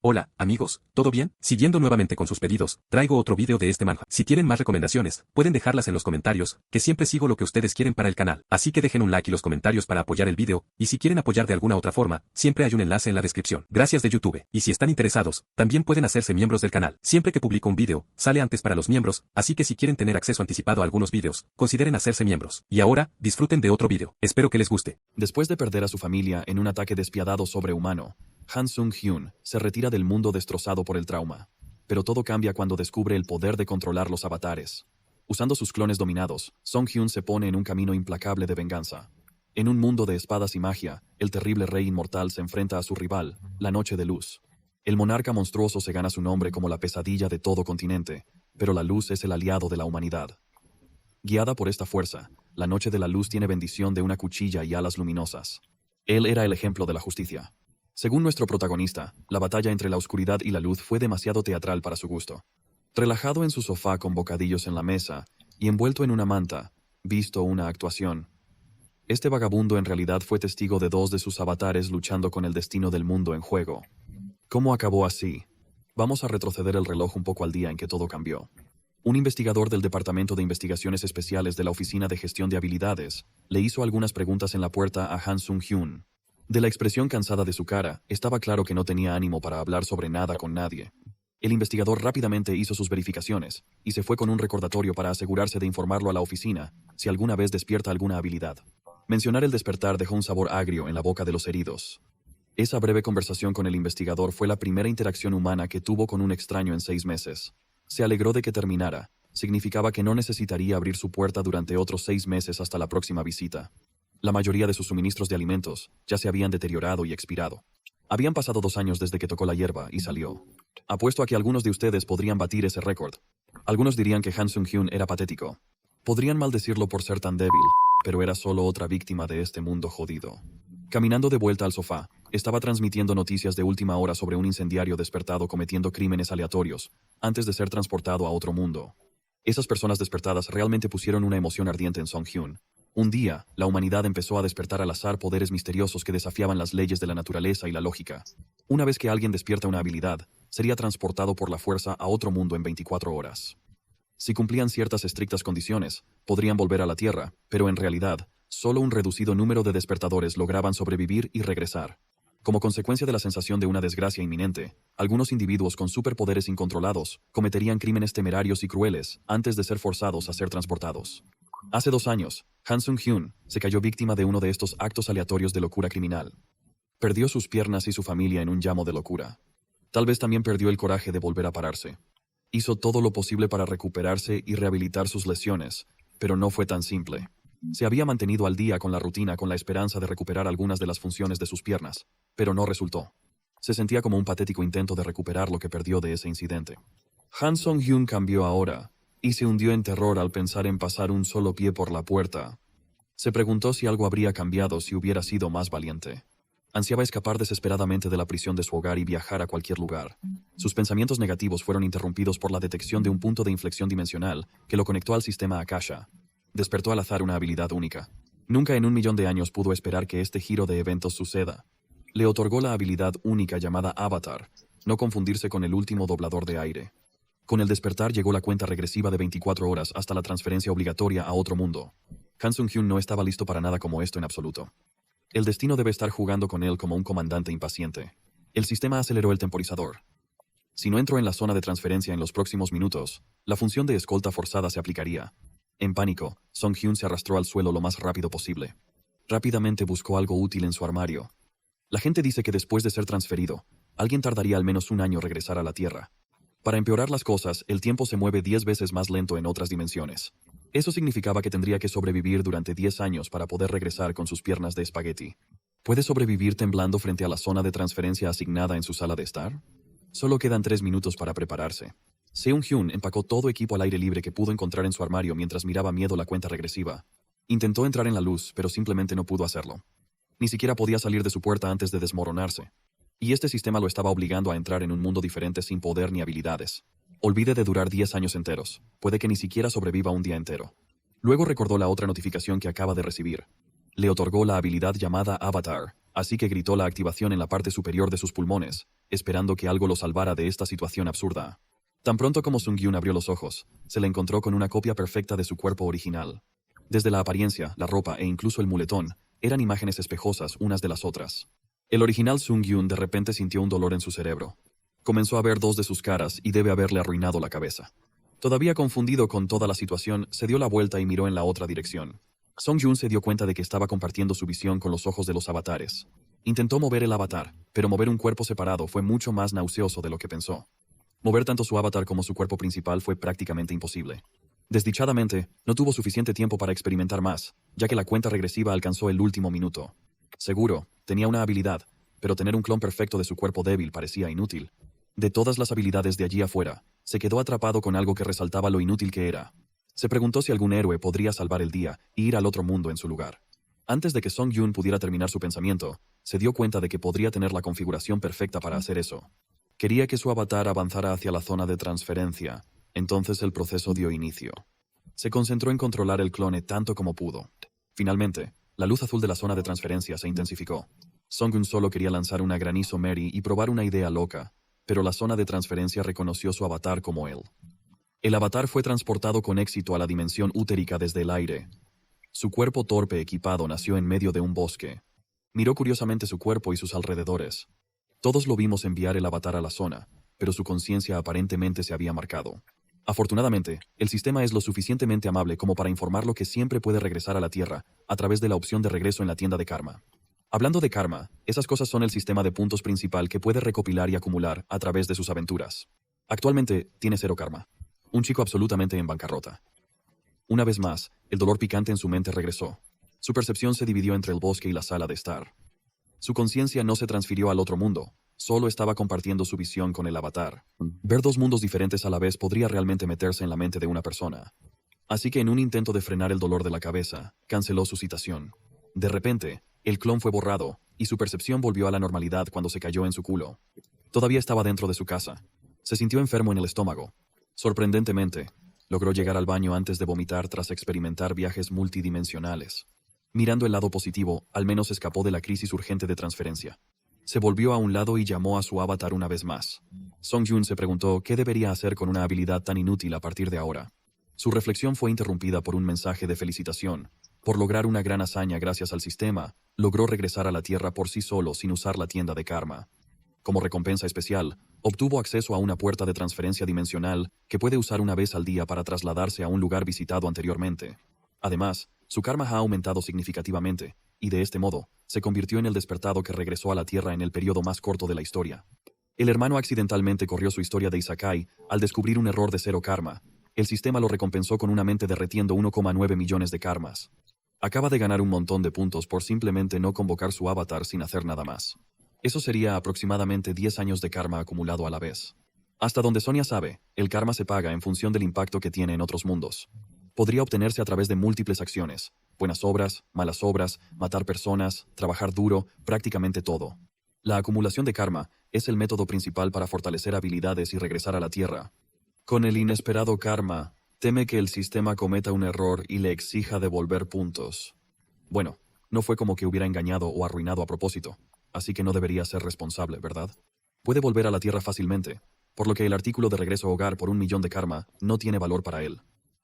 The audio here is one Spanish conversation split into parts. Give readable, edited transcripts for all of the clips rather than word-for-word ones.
Hola, amigos, ¿todo bien? Siguiendo nuevamente con sus pedidos, traigo otro video de este manga. Si tienen más recomendaciones, pueden dejarlas en los comentarios, que siempre sigo lo que ustedes quieren para el canal. Así que dejen un like y los comentarios para apoyar el video, y si quieren apoyar de alguna otra forma, siempre hay un enlace en la descripción. Gracias de YouTube. Y si están interesados, también pueden hacerse miembros del canal. Siempre que publico un video, sale antes para los miembros, así que si quieren tener acceso anticipado a algunos videos, consideren hacerse miembros. Y ahora, disfruten de otro video. Espero que les guste. Después de perder a su familia en un ataque despiadado sobrehumano, Han Sung-hyun se retira del mundo destrozado por el trauma. Pero todo cambia cuando descubre el poder de controlar los avatares. Usando sus clones dominados, Sung-hyun se pone en un camino implacable de venganza. En un mundo de espadas y magia, el terrible rey inmortal se enfrenta a su rival, la Noche de Luz. El monarca monstruoso se gana su nombre como la pesadilla de todo continente, pero la luz es el aliado de la humanidad. Guiada por esta fuerza, la Noche de la Luz tiene bendición de una cuchilla y alas luminosas. Él era el ejemplo de la justicia. Según nuestro protagonista, la batalla entre la oscuridad y la luz fue demasiado teatral para su gusto. Relajado en su sofá con bocadillos en la mesa y envuelto en una manta, visto una actuación. Este vagabundo en realidad fue testigo de dos de sus avatares luchando con el destino del mundo en juego. ¿Cómo acabó así? Vamos a retroceder el reloj un poco al día en que todo cambió. Un investigador del Departamento de Investigaciones Especiales de la Oficina de Gestión de Habilidades le hizo algunas preguntas en la puerta a Han Sung-hyun. De la expresión cansada de su cara, estaba claro que no tenía ánimo para hablar sobre nada con nadie. El investigador rápidamente hizo sus verificaciones, y se fue con un recordatorio para asegurarse de informarlo a la oficina, si alguna vez despierta alguna habilidad. Mencionar el despertar dejó un sabor agrio en la boca de los heridos. Esa breve conversación con el investigador fue la primera interacción humana que tuvo con un extraño en 6 meses. Se alegró de que terminara. Significaba que no necesitaría abrir su puerta durante otros 6 meses hasta la próxima visita. La mayoría de sus suministros de alimentos ya se habían deteriorado y expirado. Habían pasado 2 años desde que tocó la hierba y salió. Apuesto a que algunos de ustedes podrían batir ese récord. Algunos dirían que Han Sung-hyun era patético. Podrían maldecirlo por ser tan débil, pero era solo otra víctima de este mundo jodido. Caminando de vuelta al sofá, estaba transmitiendo noticias de última hora sobre un incendiario despertado cometiendo crímenes aleatorios, antes de ser transportado a otro mundo. Esas personas despertadas realmente pusieron una emoción ardiente en Sung-hyun. Un día, la humanidad empezó a despertar al azar poderes misteriosos que desafiaban las leyes de la naturaleza y la lógica. Una vez que alguien despierta una habilidad, sería transportado por la fuerza a otro mundo en 24 horas. Si cumplían ciertas estrictas condiciones, podrían volver a la Tierra, pero en realidad, solo un reducido número de despertadores lograban sobrevivir y regresar. Como consecuencia de la sensación de una desgracia inminente, algunos individuos con superpoderes incontrolados cometerían crímenes temerarios y crueles antes de ser forzados a ser transportados. Hace 2 años, Han Sung-hyun se cayó víctima de uno de estos actos aleatorios de locura criminal. Perdió sus piernas y su familia en un llamo de locura. Tal vez también perdió el coraje de volver a pararse. Hizo todo lo posible para recuperarse y rehabilitar sus lesiones, pero no fue tan simple. Se había mantenido al día con la rutina con la esperanza de recuperar algunas de las funciones de sus piernas, pero no resultó. Se sentía como un patético intento de recuperar lo que perdió de ese incidente. Han Sung-hyun cambió ahora, y se hundió en terror al pensar en pasar un solo pie por la puerta. Se preguntó si algo habría cambiado si hubiera sido más valiente. Ansiaba escapar desesperadamente de la prisión de su hogar y viajar a cualquier lugar. Sus pensamientos negativos fueron interrumpidos por la detección de un punto de inflexión dimensional que lo conectó al sistema Akasha. Despertó al azar una habilidad única. Nunca en 1.000.000 de años pudo esperar que este giro de eventos suceda. Le otorgó la habilidad única llamada Avatar, no confundirse con el último doblador de aire. Con el despertar llegó la cuenta regresiva de 24 horas hasta la transferencia obligatoria a otro mundo. Han Sung-hyun no estaba listo para nada como esto en absoluto. El destino debe estar jugando con él como un comandante impaciente. El sistema aceleró el temporizador. Si no entró en la zona de transferencia en los próximos minutos, la función de escolta forzada se aplicaría. En pánico, Sung-hyun se arrastró al suelo lo más rápido posible. Rápidamente buscó algo útil en su armario. La gente dice que después de ser transferido, alguien tardaría al menos 1 año regresar a la Tierra. Para empeorar las cosas, el tiempo se mueve 10 veces más lento en otras dimensiones. Eso significaba que tendría que sobrevivir durante 10 años para poder regresar con sus piernas de espagueti. ¿Puede sobrevivir temblando frente a la zona de transferencia asignada en su sala de estar? Solo quedan 3 minutos para prepararse. Seung-hyun empacó todo equipo al aire libre que pudo encontrar en su armario mientras miraba miedo la cuenta regresiva. Intentó entrar en la luz, pero simplemente no pudo hacerlo. Ni siquiera podía salir de su puerta antes de desmoronarse. Y este sistema lo estaba obligando a entrar en un mundo diferente sin poder ni habilidades. Olvide de durar 10 años enteros. Puede que ni siquiera sobreviva un día entero. Luego recordó la otra notificación que acaba de recibir. Le otorgó la habilidad llamada Avatar, así que gritó la activación en la parte superior de sus pulmones, esperando que algo lo salvara de esta situación absurda. Tan pronto como Sung-Yun abrió los ojos, se le encontró con una copia perfecta de su cuerpo original. Desde la apariencia, la ropa e incluso el muletón, eran imágenes espejosas unas de las otras. El original Sung-Yun de repente sintió un dolor en su cerebro. Comenzó a ver dos de sus caras y debe haberle arruinado la cabeza. Todavía confundido con toda la situación, se dio la vuelta y miró en la otra dirección. Sung-Yun se dio cuenta de que estaba compartiendo su visión con los ojos de los avatares. Intentó mover el avatar, pero mover un cuerpo separado fue mucho más nauseoso de lo que pensó. Mover tanto su avatar como su cuerpo principal fue prácticamente imposible. Desdichadamente, no tuvo suficiente tiempo para experimentar más, ya que la cuenta regresiva alcanzó el último minuto. Seguro, tenía una habilidad, pero tener un clon perfecto de su cuerpo débil parecía inútil. De todas las habilidades de allí afuera, se quedó atrapado con algo que resaltaba lo inútil que era. Se preguntó si algún héroe podría salvar el día y ir al otro mundo en su lugar. Antes de que Sung-Yun pudiera terminar su pensamiento, se dio cuenta de que podría tener la configuración perfecta para hacer eso. Quería que su avatar avanzara hacia la zona de transferencia, entonces el proceso dio inicio. Se concentró en controlar el clone tanto como pudo. Finalmente, la luz azul de la zona de transferencia se intensificó. Sung-Yun solo quería lanzar una granizo Mary y probar una idea loca, pero la zona de transferencia reconoció su avatar como él. El avatar fue transportado con éxito a la dimensión úterica desde el aire. Su cuerpo torpe equipado nació en medio de un bosque. Miró curiosamente su cuerpo y sus alrededores. Todos lo vimos enviar el avatar a la zona, pero su conciencia aparentemente se había marcado. Afortunadamente, el sistema es lo suficientemente amable como para informarlo que siempre puede regresar a la Tierra a través de la opción de regreso en la tienda de karma. Hablando de karma, esas cosas son el sistema de puntos principal que puede recopilar y acumular a través de sus aventuras. Actualmente, tiene 0 karma. Un chico absolutamente en bancarrota. Una vez más, el dolor picante en su mente regresó. Su percepción se dividió entre el bosque y la sala de estar. Su conciencia no se transfirió al otro mundo, solo estaba compartiendo su visión con el avatar. Ver dos mundos diferentes a la vez podría realmente meterse en la mente de una persona. Así que en un intento de frenar el dolor de la cabeza, canceló su citación. De repente, el clon fue borrado, y su percepción volvió a la normalidad cuando se cayó en su culo. Todavía estaba dentro de su casa. Se sintió enfermo en el estómago. Sorprendentemente, logró llegar al baño antes de vomitar tras experimentar viajes multidimensionales. Mirando el lado positivo, al menos escapó de la crisis urgente de transferencia. Se volvió a un lado y llamó a su avatar una vez más. Sung-Yun se preguntó qué debería hacer con una habilidad tan inútil a partir de ahora. Su reflexión fue interrumpida por un mensaje de felicitación. Por lograr una gran hazaña gracias al sistema, logró regresar a la Tierra por sí solo sin usar la tienda de karma. Como recompensa especial, obtuvo acceso a una puerta de transferencia dimensional que puede usar una vez al día para trasladarse a un lugar visitado anteriormente. Además, su karma ha aumentado significativamente, y de este modo, se convirtió en el despertado que regresó a la Tierra en el periodo más corto de la historia. El hermano accidentalmente corrió su historia de Isekai al descubrir un error de 0 karma. El sistema lo recompensó con una mente derretiendo 1,9 millones de karmas. Acaba de ganar un montón de puntos por simplemente no convocar su avatar sin hacer nada más. Eso sería aproximadamente 10 años de karma acumulado a la vez. Hasta donde Sonia sabe, el karma se paga en función del impacto que tiene en otros mundos. Podría obtenerse a través de múltiples acciones: buenas obras, malas obras, matar personas, trabajar duro, prácticamente todo. La acumulación de karma es el método principal para fortalecer habilidades y regresar a la Tierra. Con el inesperado karma, teme que el sistema cometa un error y le exija devolver puntos. Bueno, no fue como que hubiera engañado o arruinado a propósito, así que no debería ser responsable, ¿verdad? Puede volver a la Tierra fácilmente, por lo que el artículo de regreso a hogar por 1 millón de karma no tiene valor para él.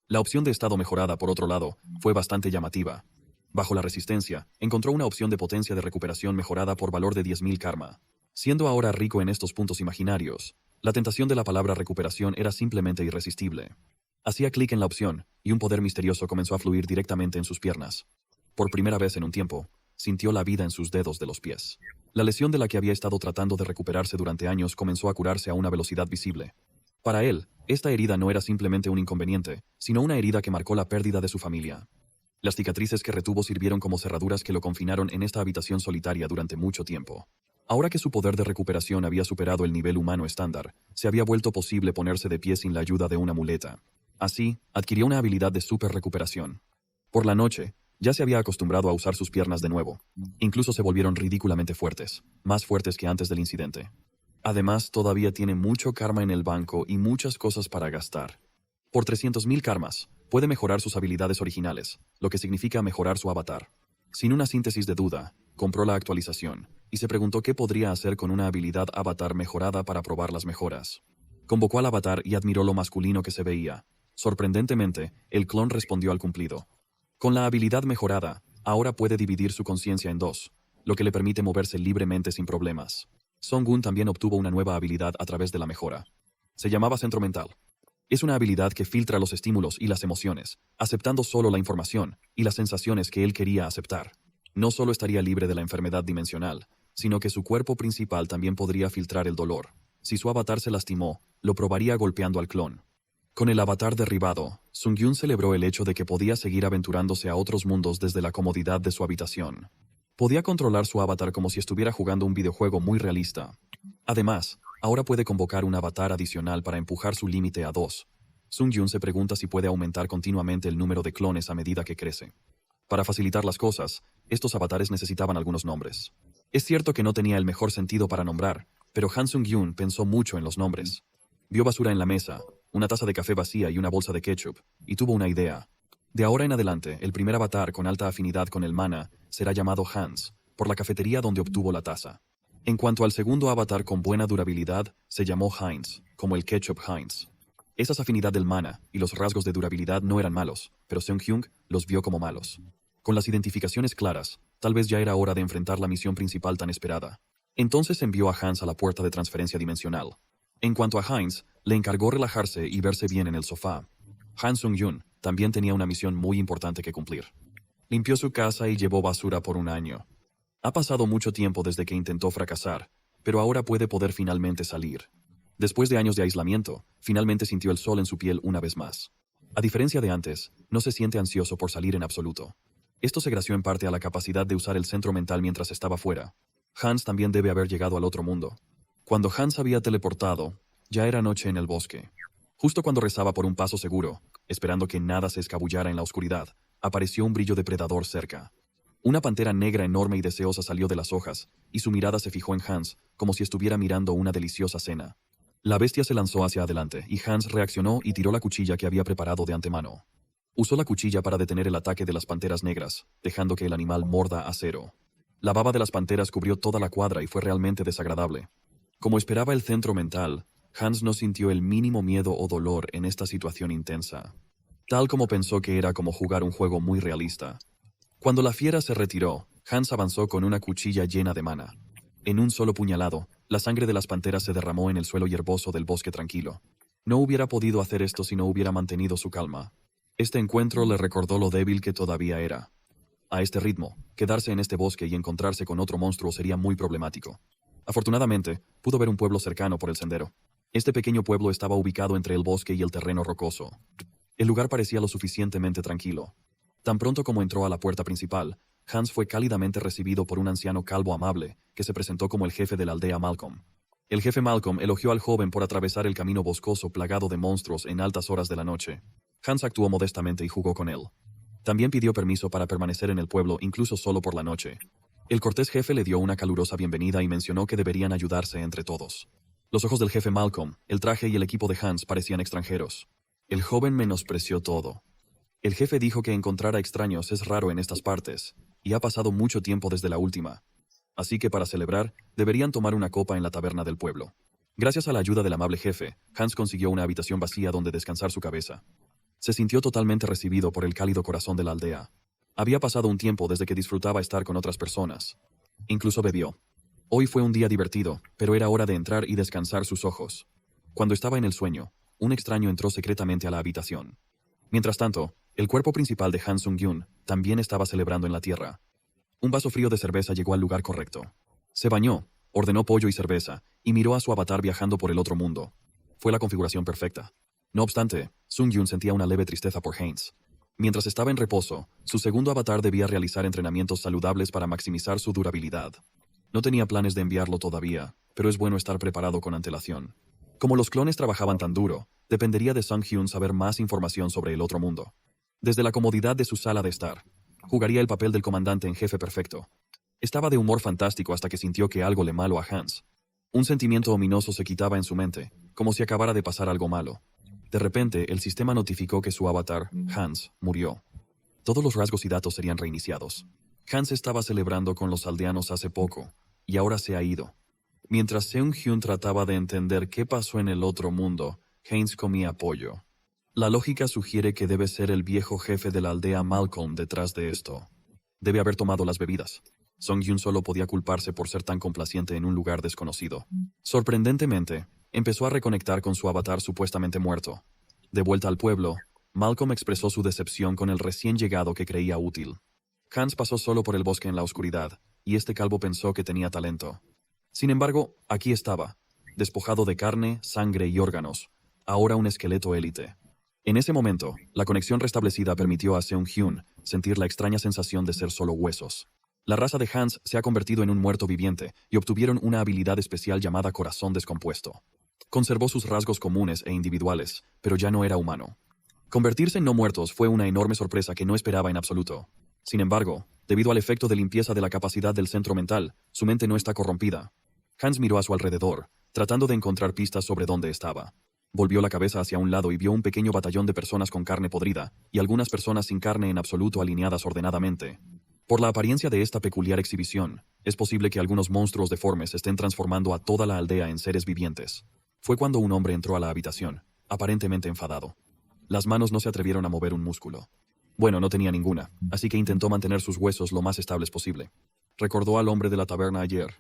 La opción de estado mejorada, por otro lado, fue bastante llamativa. Bajo la resistencia, encontró una opción de potencia de recuperación mejorada por valor de 10.000 karma. Siendo ahora rico en estos puntos imaginarios, la tentación de la palabra recuperación era simplemente irresistible. Hacía clic en la opción, y un poder misterioso comenzó a fluir directamente en sus piernas. Por primera vez en un tiempo, sintió la vida en sus dedos de los pies. La lesión de la que había estado tratando de recuperarse durante años comenzó a curarse a una velocidad visible. Para él, esta herida no era simplemente un inconveniente, sino una herida que marcó la pérdida de su familia. Las cicatrices que retuvo sirvieron como cerraduras que lo confinaron en esta habitación solitaria durante mucho tiempo. Ahora que su poder de recuperación había superado el nivel humano estándar, se había vuelto posible ponerse de pie sin la ayuda de una muleta. Así, adquirió una habilidad de super recuperación. Por la noche, ya se había acostumbrado a usar sus piernas de nuevo. Incluso se volvieron ridículamente fuertes, más fuertes que antes del incidente. Además, todavía tiene mucho karma en el banco y muchas cosas para gastar. Por 300.000 karmas, puede mejorar sus habilidades originales, lo que significa mejorar su avatar. Sin una síntesis de duda, compró la actualización, y se preguntó qué podría hacer con una habilidad avatar mejorada para probar las mejoras. Convocó al avatar y admiró lo masculino que se veía. Sorprendentemente, el clon respondió al cumplido. Con la habilidad mejorada, ahora puede dividir su conciencia en dos, lo que le permite moverse libremente sin problemas. Song-Gun también obtuvo una nueva habilidad a través de la mejora. Se llamaba Centro Mental. Es una habilidad que filtra los estímulos y las emociones, aceptando solo la información y las sensaciones que él quería aceptar. No solo estaría libre de la enfermedad dimensional, sino que su cuerpo principal también podría filtrar el dolor. Si su avatar se lastimó, lo probaría golpeando al clon. Con el avatar derribado, Sung-Yun celebró el hecho de que podía seguir aventurándose a otros mundos desde la comodidad de su habitación. Podía controlar su avatar como si estuviera jugando un videojuego muy realista. Además, ahora puede convocar un avatar adicional para empujar su límite a 2. Sung-Yun se pregunta si puede aumentar continuamente el número de clones a medida que crece. Para facilitar las cosas, estos avatares necesitaban algunos nombres. Es cierto que no tenía el mejor sentido para nombrar, pero Han Sung-Yun pensó mucho en los nombres. Vio basura en la mesa, una taza de café vacía y una bolsa de ketchup, y tuvo una idea. De ahora en adelante, el primer avatar con alta afinidad con el mana será llamado Hans, por la cafetería donde obtuvo la taza. En cuanto al segundo avatar con buena durabilidad, se llamó Heinz, como el ketchup Heinz. Esas afinidad del mana y los rasgos de durabilidad no eran malos, pero Seung-Hyun los vio como malos. Con las identificaciones claras, tal vez ya era hora de enfrentar la misión principal tan esperada. Entonces envió a Hans a la puerta de transferencia dimensional. En cuanto a Heinz, le encargó relajarse y verse bien en el sofá. Han Sung-Yun también tenía una misión muy importante que cumplir. Limpió su casa y llevó basura por un año. Ha pasado mucho tiempo desde que intentó fracasar, pero ahora puede poder finalmente salir. Después de años de aislamiento, finalmente sintió el sol en su piel una vez más. A diferencia de antes, no se siente ansioso por salir en absoluto. Esto se gració en parte a la capacidad de usar el centro mental mientras estaba fuera. Hans también debe haber llegado al otro mundo. Cuando Hans había teleportado, ya era noche en el bosque. Justo cuando rezaba por un paso seguro, esperando que nada se escabullara en la oscuridad, apareció un brillo depredador cerca. Una pantera negra enorme y deseosa salió de las hojas, y su mirada se fijó en Hans, como si estuviera mirando una deliciosa cena. La bestia se lanzó hacia adelante, y Hans reaccionó y tiró la cuchilla que había preparado de antemano. Usó la cuchilla para detener el ataque de las panteras negras, dejando que el animal morda acero. La baba de las panteras cubrió toda la cuadra y fue realmente desagradable. Como esperaba el centro mental, Hans no sintió el mínimo miedo o dolor en esta situación intensa. Tal como pensó que era como jugar un juego muy realista. Cuando la fiera se retiró, Hans avanzó con una cuchilla llena de mana. En un solo puñalado, la sangre de las panteras se derramó en el suelo hierboso del bosque tranquilo. No hubiera podido hacer esto si no hubiera mantenido su calma. Este encuentro le recordó lo débil que todavía era. A este ritmo, quedarse en este bosque y encontrarse con otro monstruo sería muy problemático. Afortunadamente, pudo ver un pueblo cercano por el sendero. Este pequeño pueblo estaba ubicado entre el bosque y el terreno rocoso. El lugar parecía lo suficientemente tranquilo. Tan pronto como entró a la puerta principal, Hans fue cálidamente recibido por un anciano calvo amable, que se presentó como el jefe de la aldea Malcolm. El jefe Malcolm elogió al joven por atravesar el camino boscoso plagado de monstruos en altas horas de la noche. Hans actuó modestamente y jugó con él. También pidió permiso para permanecer en el pueblo incluso solo por la noche. El cortés jefe le dio una calurosa bienvenida y mencionó que deberían ayudarse entre todos. Los ojos del jefe Malcolm, el traje y el equipo de Hans parecían extranjeros. El joven menospreció todo. El jefe dijo que encontrar a extraños es raro en estas partes, y ha pasado mucho tiempo desde la última. Así que para celebrar, deberían tomar una copa en la taberna del pueblo. Gracias a la ayuda del amable jefe, Hans consiguió una habitación vacía donde descansar su cabeza. Se sintió totalmente recibido por el cálido corazón de la aldea. Había pasado un tiempo desde que disfrutaba estar con otras personas. Incluso bebió. Hoy fue un día divertido, pero era hora de entrar y descansar sus ojos. Cuando estaba en el sueño, un extraño entró secretamente a la habitación. Mientras tanto, el cuerpo principal de Han Sung-Yun también estaba celebrando en la tierra. Un vaso frío de cerveza llegó al lugar correcto. Se bañó, ordenó pollo y cerveza, y miró a su avatar viajando por el otro mundo. Fue la configuración perfecta. No obstante, Sung-Yun sentía una leve tristeza por Heinz. Mientras estaba en reposo, su segundo avatar debía realizar entrenamientos saludables para maximizar su durabilidad. No tenía planes de enviarlo todavía, pero es bueno estar preparado con antelación. Como los clones trabajaban tan duro, dependería de Sung-Hyun saber más información sobre el otro mundo. Desde la comodidad de su sala de estar, jugaría el papel del comandante en jefe perfecto. Estaba de humor fantástico hasta que sintió que algo le malo a Hans. Un sentimiento ominoso se quitaba en su mente, como si acabara de pasar algo malo. De repente, el sistema notificó que su avatar, Hans, murió. Todos los rasgos y datos serían reiniciados. Hans estaba celebrando con los aldeanos hace poco, y ahora se ha ido. Mientras Seung-hyun trataba de entender qué pasó en el otro mundo, Haynes comía pollo. La lógica sugiere que debe ser el viejo jefe de la aldea Malcolm detrás de esto. Debe haber tomado las bebidas. Song-hyun solo podía culparse por ser tan complaciente en un lugar desconocido. Sorprendentemente, empezó a reconectar con su avatar supuestamente muerto. De vuelta al pueblo, Malcolm expresó su decepción con el recién llegado que creía útil. Hans pasó solo por el bosque en la oscuridad, y este calvo pensó que tenía talento. Sin embargo, aquí estaba, despojado de carne, sangre y órganos, ahora un esqueleto élite. En ese momento, la conexión restablecida permitió a Seung-hyun sentir la extraña sensación de ser solo huesos. La raza de Hans se ha convertido en un muerto viviente y obtuvieron una habilidad especial llamada corazón descompuesto. Conservó sus rasgos comunes e individuales, pero ya no era humano. Convertirse en no muertos fue una enorme sorpresa que no esperaba en absoluto. Sin embargo, debido al efecto de limpieza de la capacidad del centro mental, su mente no está corrompida. Hans miró a su alrededor, tratando de encontrar pistas sobre dónde estaba. Volvió la cabeza hacia un lado y vio un pequeño batallón de personas con carne podrida, y algunas personas sin carne en absoluto alineadas ordenadamente. Por la apariencia de esta peculiar exhibición, es posible que algunos monstruos deformes estén transformando a toda la aldea en seres vivientes. Fue cuando un hombre entró a la habitación, aparentemente enfadado. Las manos no se atrevieron a mover un músculo. Bueno, no tenía ninguna, así que intentó mantener sus huesos lo más estables posible. Recordó al hombre de la taberna ayer.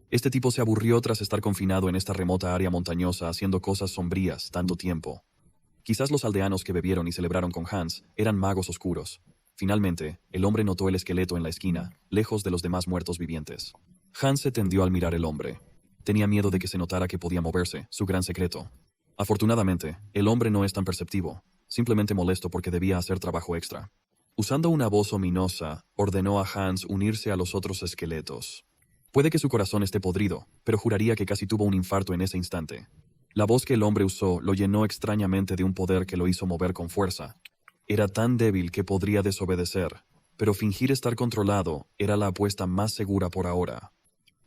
Este tipo se aburrió tras estar confinado en esta remota área montañosa haciendo cosas sombrías tanto tiempo. Quizás los aldeanos que bebieron y celebraron con Hans eran magos oscuros. Finalmente, el hombre notó el esqueleto en la esquina, lejos de los demás muertos vivientes. Hans se tendió al mirar el hombre. Tenía miedo de que se notara que podía moverse, su gran secreto. Afortunadamente, el hombre no es tan perceptivo, simplemente molesto porque debía hacer trabajo extra. Usando una voz ominosa, ordenó a Hans unirse a los otros esqueletos. Puede que su corazón esté podrido, pero juraría que casi tuvo un infarto en ese instante. La voz que el hombre usó lo llenó extrañamente de un poder que lo hizo mover con fuerza. Era tan débil que podría desobedecer, pero fingir estar controlado era la apuesta más segura por ahora.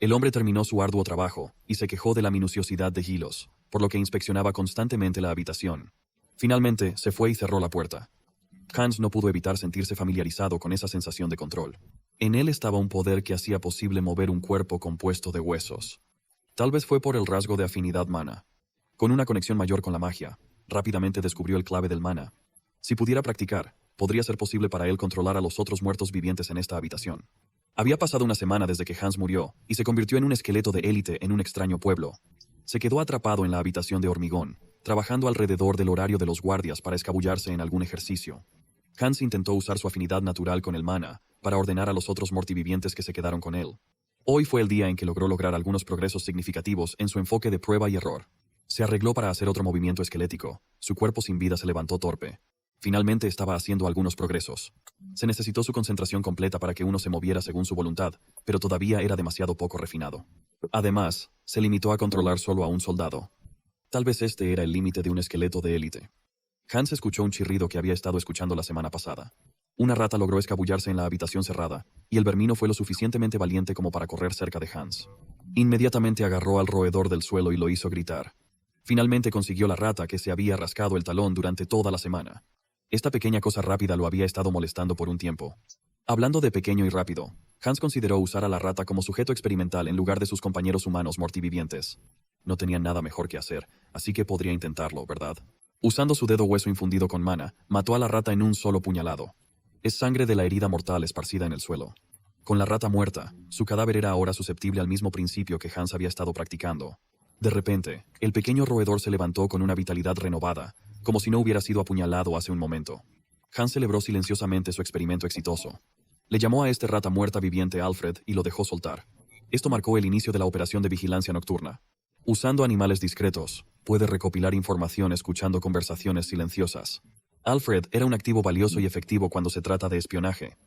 El hombre terminó su arduo trabajo y se quejó de la minuciosidad de Hilos, por lo que inspeccionaba constantemente la habitación. Finalmente, se fue y cerró la puerta. Hans no pudo evitar sentirse familiarizado con esa sensación de control. En él estaba un poder que hacía posible mover un cuerpo compuesto de huesos. Tal vez fue por el rasgo de afinidad mana. Con una conexión mayor con la magia, rápidamente descubrió el clave del mana. Si pudiera practicar, podría ser posible para él controlar a los otros muertos vivientes en esta habitación. Había pasado una semana desde que Hans murió, y se convirtió en un esqueleto de élite en un extraño pueblo. Se quedó atrapado en la habitación de hormigón, trabajando alrededor del horario de los guardias para escabullarse en algún ejercicio. Hans intentó usar su afinidad natural con el mana para ordenar a los otros mortivivientes que se quedaron con él. Hoy fue el día en que logró lograr algunos progresos significativos en su enfoque de prueba y error. Se arregló para hacer otro movimiento esquelético. Su cuerpo sin vida se levantó torpe. Finalmente estaba haciendo algunos progresos. Se necesitó su concentración completa para que uno se moviera según su voluntad, pero todavía era demasiado poco refinado. Además, se limitó a controlar solo a un soldado. Tal vez este era el límite de un esqueleto de élite. Hans escuchó un chirrido que había estado escuchando la semana pasada. Una rata logró escabullarse en la habitación cerrada, y el vermino fue lo suficientemente valiente como para correr cerca de Hans. Inmediatamente agarró al roedor del suelo y lo hizo gritar. Finalmente consiguió la rata que se había rascado el talón durante toda la semana. Esta pequeña cosa rápida lo había estado molestando por un tiempo. Hablando de pequeño y rápido, Hans consideró usar a la rata como sujeto experimental en lugar de sus compañeros humanos mortivivientes. No tenía nada mejor que hacer, así que podría intentarlo, ¿verdad? Usando su dedo hueso infundido con mana, mató a la rata en un solo puñalado. Es sangre de la herida mortal esparcida en el suelo. Con la rata muerta, su cadáver era ahora susceptible al mismo principio que Hans había estado practicando. De repente, el pequeño roedor se levantó con una vitalidad renovada, como si no hubiera sido apuñalado hace un momento. Hans celebró silenciosamente su experimento exitoso. Le llamó a este rata muerta viviente Alfred y lo dejó soltar. Esto marcó el inicio de la operación de vigilancia nocturna. Usando animales discretos, puede recopilar información escuchando conversaciones silenciosas. Alfred era un activo valioso y efectivo cuando se trata de espionaje.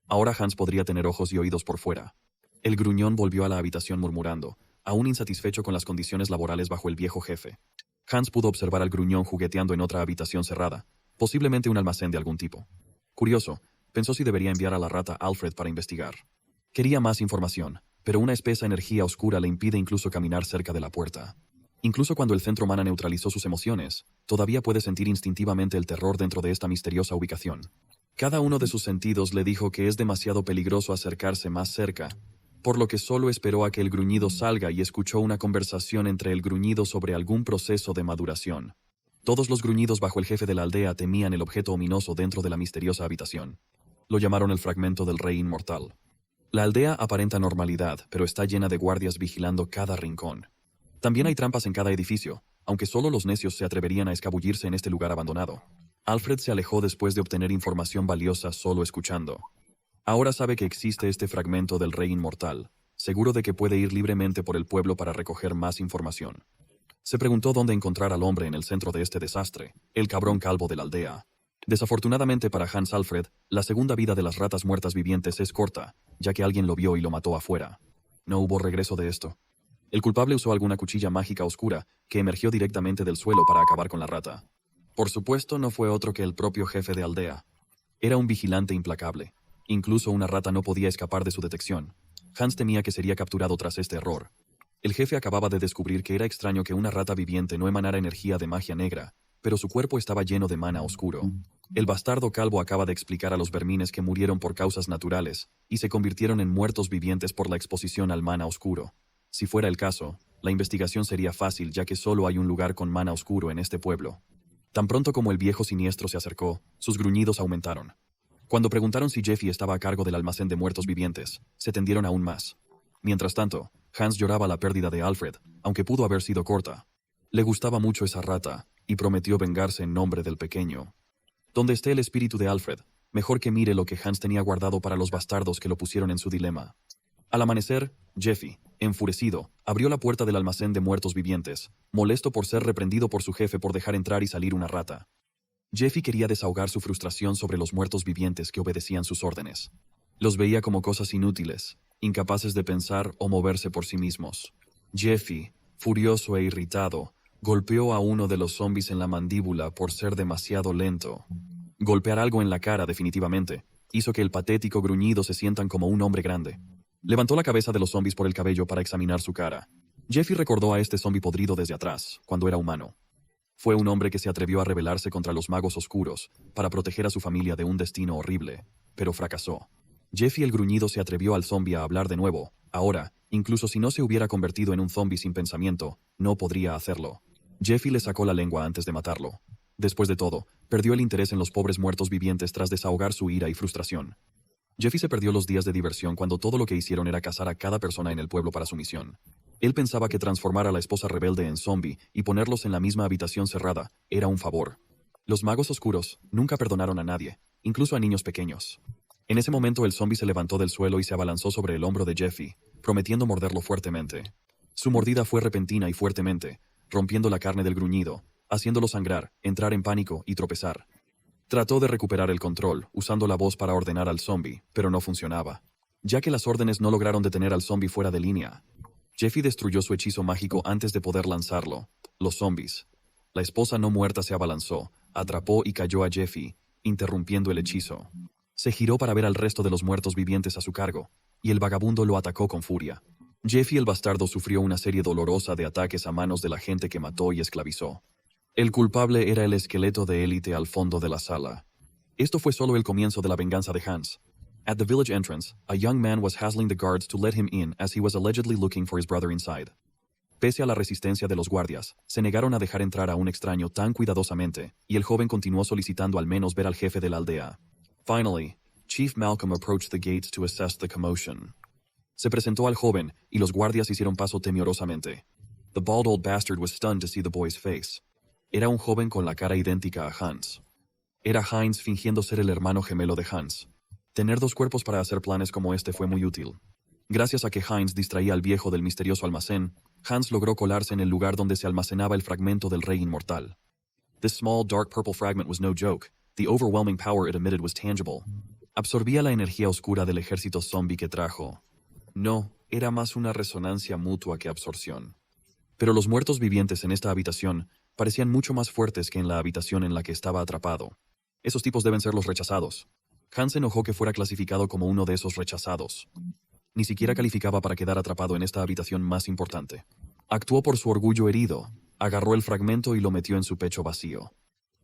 Ahora Hans podría tener ojos y oídos por fuera. El gruñón volvió a la habitación murmurando, aún insatisfecho con las condiciones laborales bajo el viejo jefe. Hans pudo observar al gruñón jugueteando en otra habitación cerrada, posiblemente un almacén de algún tipo. Curioso, pensó si debería enviar a la rata Alfred para investigar. Quería más información, pero una espesa energía oscura le impide incluso caminar cerca de la puerta. Incluso cuando el centro mana neutralizó sus emociones, todavía puede sentir instintivamente el terror dentro de esta misteriosa ubicación. Cada uno de sus sentidos le dijo que es demasiado peligroso acercarse más cerca, por lo que solo esperó a que el gruñido salga y escuchó una conversación entre el gruñido sobre algún proceso de maduración. Todos los gruñidos bajo el jefe de la aldea temían el objeto ominoso dentro de la misteriosa habitación. Lo llamaron el fragmento del rey inmortal. La aldea aparenta normalidad, pero está llena de guardias vigilando cada rincón. También hay trampas en cada edificio, aunque solo los necios se atreverían a escabullirse en este lugar abandonado. Alfred se alejó después de obtener información valiosa solo escuchando. Ahora sabe que existe este fragmento del rey inmortal, seguro de que puede ir libremente por el pueblo para recoger más información. Se preguntó dónde encontrar al hombre en el centro de este desastre, el cabrón calvo de la aldea. Desafortunadamente para Hans Alfred, la segunda vida de las ratas muertas vivientes es corta, ya que alguien lo vio y lo mató afuera. No hubo regreso de esto. El culpable usó alguna cuchilla mágica oscura que emergió directamente del suelo para acabar con la rata. Por supuesto, no fue otro que el propio jefe de aldea. Era un vigilante implacable. Incluso una rata no podía escapar de su detección. Hans temía que sería capturado tras este error. El jefe acababa de descubrir que era extraño que una rata viviente no emanara energía de magia negra, pero su cuerpo estaba lleno de mana oscuro. El bastardo calvo acaba de explicar a los vermines que murieron por causas naturales y se convirtieron en muertos vivientes por la exposición al mana oscuro. Si fuera el caso, la investigación sería fácil ya que solo hay un lugar con mana oscuro en este pueblo. Tan pronto como el viejo siniestro se acercó, sus gruñidos aumentaron. Cuando preguntaron si Jeffy estaba a cargo del almacén de muertos vivientes, se tendieron aún más. Mientras tanto, Hans lloraba la pérdida de Alfred, aunque pudo haber sido corta. Le gustaba mucho esa rata, y prometió vengarse en nombre del pequeño. Donde esté el espíritu de Alfred, mejor que mire lo que Hans tenía guardado para los bastardos que lo pusieron en su dilema. Al amanecer, Jeffy, enfurecido, abrió la puerta del almacén de muertos vivientes, molesto por ser reprendido por su jefe por dejar entrar y salir una rata. Jeffy quería desahogar su frustración sobre los muertos vivientes que obedecían sus órdenes. Los veía como cosas inútiles, incapaces de pensar o moverse por sí mismos. Jeffy, furioso e irritado, golpeó a uno de los zombis en la mandíbula por ser demasiado lento. Golpear algo en la cara, definitivamente, hizo que el patético gruñido se sientan como un hombre grande. Levantó la cabeza de los zombis por el cabello para examinar su cara. Jeffy recordó a este zombi podrido desde atrás, cuando era humano. Fue un hombre que se atrevió a rebelarse contra los magos oscuros para proteger a su familia de un destino horrible, pero fracasó. Jeffy el gruñido se atrevió al zombi a hablar de nuevo. Ahora, incluso si no se hubiera convertido en un zombi sin pensamiento, no podría hacerlo. Jeffy le sacó la lengua antes de matarlo. Después de todo, perdió el interés en los pobres muertos vivientes tras desahogar su ira y frustración. Jeffy se perdió los días de diversión cuando todo lo que hicieron era cazar a cada persona en el pueblo para su misión. Él pensaba que transformar a la esposa rebelde en zombie y ponerlos en la misma habitación cerrada era un favor. Los magos oscuros nunca perdonaron a nadie, incluso a niños pequeños. En ese momento el zombie se levantó del suelo y se abalanzó sobre el hombro de Jeffy, prometiendo morderlo fuertemente. Su mordida fue repentina y fuertemente, rompiendo la carne del gruñido, haciéndolo sangrar, entrar en pánico y tropezar. Trató de recuperar el control, usando la voz para ordenar al zombie, pero no funcionaba, ya que las órdenes no lograron detener al zombie fuera de línea. Jeffy destruyó su hechizo mágico antes de poder lanzarlo. Los zombies. La esposa no muerta se abalanzó, atrapó y cayó a Jeffy, interrumpiendo el hechizo. Se giró para ver al resto de los muertos vivientes a su cargo, y el vagabundo lo atacó con furia. Jeffy el bastardo sufrió una serie dolorosa de ataques a manos de la gente que mató y esclavizó. El culpable era el esqueleto de élite al fondo de la sala. Esto fue solo el comienzo de la venganza de Hans. At the village entrance, a young man was hassling the guards to let him in as he was allegedly looking for his brother inside. Pese a la resistencia de los guardias, se negaron a dejar entrar a un extraño tan cuidadosamente, y el joven continuó solicitando al menos ver al jefe de la aldea. Finally, Chief Malcolm approached the gates to assess the commotion. Se presentó al joven, y los guardias hicieron paso temorosamente. The bald old bastard was stunned to see the boy's face. Era un joven con la cara idéntica a Hans. Era Heinz fingiendo ser el hermano gemelo de Hans. Tener dos cuerpos para hacer planes como este fue muy útil. Gracias a que Heinz distraía al viejo del misterioso almacén, Hans logró colarse en el lugar donde se almacenaba el fragmento del rey inmortal. This small, dark purple fragment was no joke. The overwhelming power it emitted was tangible. Absorbía la energía oscura del ejército zombie que trajo. No, era más una resonancia mutua que absorción. Pero los muertos vivientes en esta habitación parecían mucho más fuertes que en la habitación en la que estaba atrapado. Esos tipos deben ser los rechazados. Hans se enojó que fuera clasificado como uno de esos rechazados. Ni siquiera calificaba para quedar atrapado en esta habitación más importante. Actuó por su orgullo herido, agarró el fragmento y lo metió en su pecho vacío.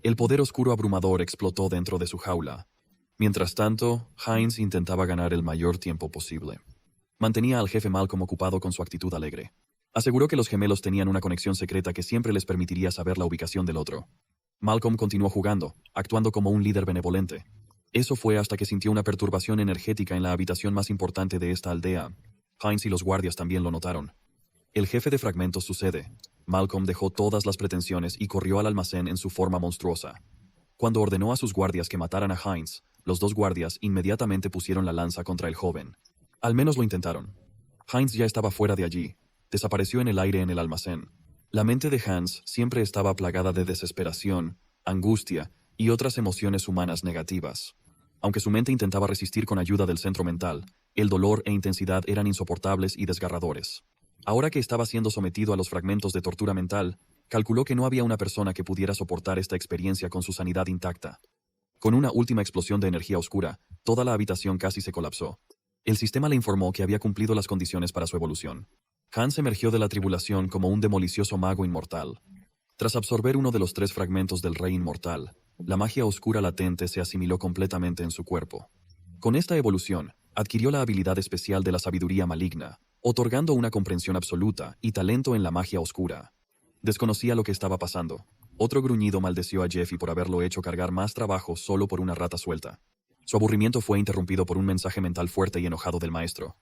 El poder oscuro abrumador explotó dentro de su jaula. Mientras tanto, Heinz intentaba ganar el mayor tiempo posible. Mantenía al jefe Malcolm ocupado con su actitud alegre. Aseguró que los gemelos tenían una conexión secreta que siempre les permitiría saber la ubicación del otro. Malcolm continuó jugando, actuando como un líder benevolente. Eso fue hasta que sintió una perturbación energética en la habitación más importante de esta aldea. Heinz y los guardias también lo notaron. El jefe de fragmentos sucede. Malcolm dejó todas las pretensiones y corrió al almacén en su forma monstruosa. Cuando ordenó a sus guardias que mataran a Heinz, los dos guardias inmediatamente pusieron la lanza contra el joven. Al menos lo intentaron. Heinz ya estaba fuera de allí. Desapareció en el aire en el almacén. La mente de Hans siempre estaba plagada de desesperación, angustia y otras emociones humanas negativas. Aunque su mente intentaba resistir con ayuda del centro mental, el dolor e intensidad eran insoportables y desgarradores. Ahora que estaba siendo sometido a los fragmentos de tortura mental, calculó que no había una persona que pudiera soportar esta experiencia con su sanidad intacta. Con una última explosión de energía oscura, toda la habitación casi se colapsó. El sistema le informó que había cumplido las condiciones para su evolución. Hans emergió de la tribulación como un demolicioso mago inmortal. Tras absorber uno de los 3 fragmentos del Rey Inmortal, la magia oscura latente se asimiló completamente en su cuerpo. Con esta evolución, adquirió la habilidad especial de la sabiduría maligna, otorgando una comprensión absoluta y talento en la magia oscura. Desconocía lo que estaba pasando. Otro gruñido maldeció a Jeffy por haberlo hecho cargar más trabajo solo por una rata suelta. Su aburrimiento fue interrumpido por un mensaje mental fuerte y enojado del maestro.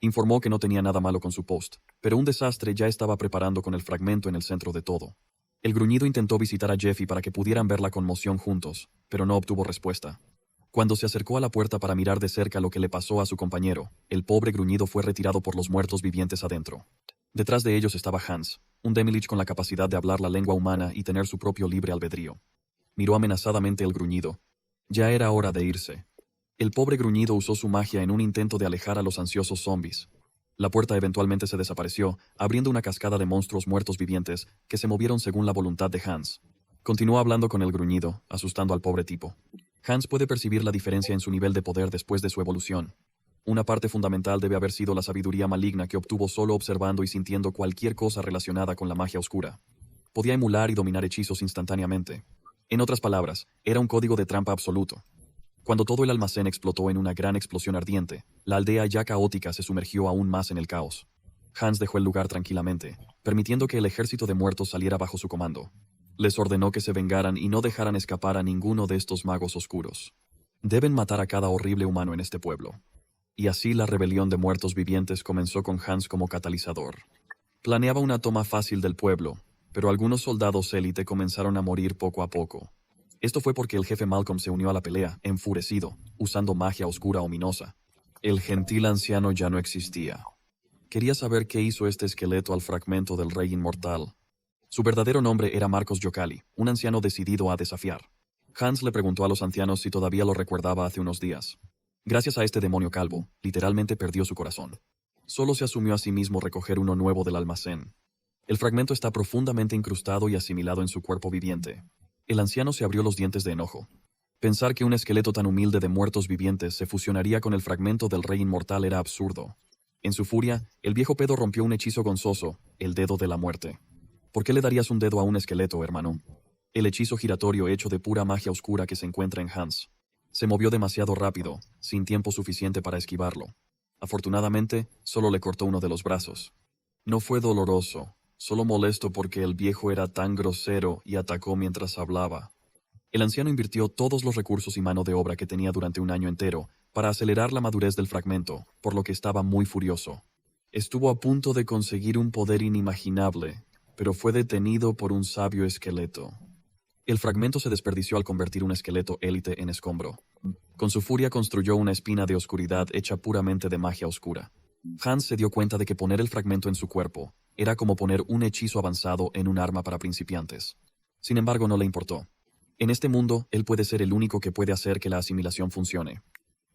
Informó que no tenía nada malo con su post, pero un desastre ya estaba preparando con el fragmento en el centro de todo. El gruñido intentó visitar a Jeffy para que pudieran ver la conmoción juntos, pero no obtuvo respuesta. Cuando se acercó a la puerta para mirar de cerca lo que le pasó a su compañero, el pobre gruñido fue retirado por los muertos vivientes adentro. Detrás de ellos estaba Hans, un Demilich con la capacidad de hablar la lengua humana y tener su propio libre albedrío. Miró amenazadamente el gruñido. Ya era hora de irse. El pobre gruñido usó su magia en un intento de alejar a los ansiosos zombies. La puerta eventualmente se desapareció, abriendo una cascada de monstruos muertos vivientes que se movieron según la voluntad de Hans. Continuó hablando con el gruñido, asustando al pobre tipo. Hans puede percibir la diferencia en su nivel de poder después de su evolución. Una parte fundamental debe haber sido la sabiduría maligna que obtuvo solo observando y sintiendo cualquier cosa relacionada con la magia oscura. Podía emular y dominar hechizos instantáneamente. En otras palabras, era un código de trampa absoluto. Cuando todo el almacén explotó en una gran explosión ardiente, la aldea ya caótica se sumergió aún más en el caos. Hans dejó el lugar tranquilamente, permitiendo que el ejército de muertos saliera bajo su comando. Les ordenó que se vengaran y no dejaran escapar a ninguno de estos magos oscuros. Deben matar a cada horrible humano en este pueblo. Y así la rebelión de muertos vivientes comenzó con Hans como catalizador. Planeaba una toma fácil del pueblo, pero algunos soldados élite comenzaron a morir poco a poco. Esto fue porque el jefe Malcolm se unió a la pelea, enfurecido, usando magia oscura ominosa. El gentil anciano ya no existía. Quería saber qué hizo este esqueleto al fragmento del Rey Inmortal. Su verdadero nombre era Marcos Yocali, un anciano decidido a desafiar. Hans le preguntó a los ancianos si todavía lo recordaba hace unos días. Gracias a este demonio calvo, literalmente perdió su corazón. Solo se asumió a sí mismo recoger uno nuevo del almacén. El fragmento está profundamente incrustado y asimilado en su cuerpo viviente. El anciano se abrió los dientes de enojo. Pensar que un esqueleto tan humilde de muertos vivientes se fusionaría con el fragmento del Rey Inmortal era absurdo. En su furia, el viejo pedo rompió un hechizo gonzoso, el dedo de la muerte. ¿Por qué le darías un dedo a un esqueleto, hermano? El hechizo giratorio hecho de pura magia oscura que se encuentra en Hans. Se movió demasiado rápido, sin tiempo suficiente para esquivarlo. Afortunadamente, solo le cortó uno de los brazos. No fue doloroso. Solo molesto porque el viejo era tan grosero y atacó mientras hablaba. El anciano invirtió todos los recursos y mano de obra que tenía durante un año entero para acelerar la madurez del fragmento, por lo que estaba muy furioso. Estuvo a punto de conseguir un poder inimaginable, pero fue detenido por un sabio esqueleto. El fragmento se desperdició al convertir un esqueleto élite en escombro. Con su furia construyó una espina de oscuridad hecha puramente de magia oscura. Hans se dio cuenta de que poner el fragmento en su cuerpo era como poner un hechizo avanzado en un arma para principiantes. Sin embargo, no le importó. En este mundo, él puede ser el único que puede hacer que la asimilación funcione.